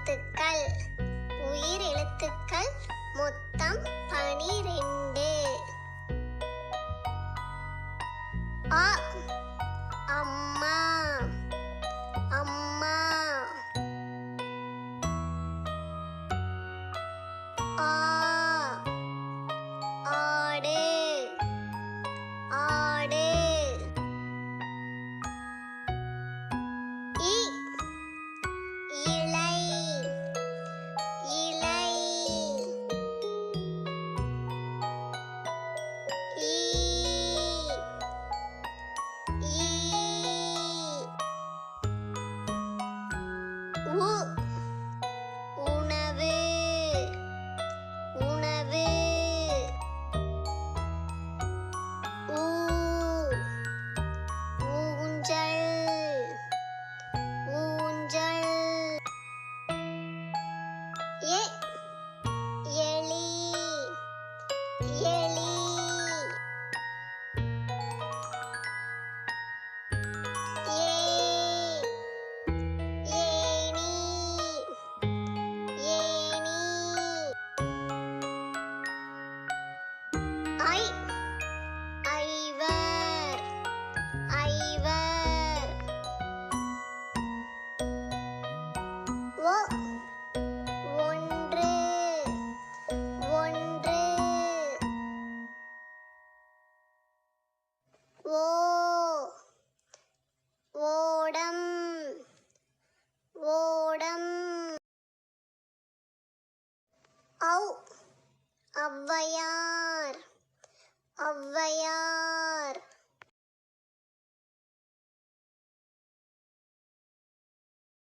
எழுத்துக்கள். உயிர் எழுத்துக்கள் மொத்தம் 12. அ அம்மா அம்மா. ஆ ஆடு ஆடு. இ இலை இலை. ஈ ஈ. உ உணவு உணவு. ஊ ஊஞ்சல் ஊஞ்சல். எ எலி எலி. ஏ ஏணி ஏணி. ஐ ஐவர் ஐவர். ஒ ஒன்று ஒன்று. ஓ ஓடம் ஓடம். ஔ ஔவையார் ஔவையார்.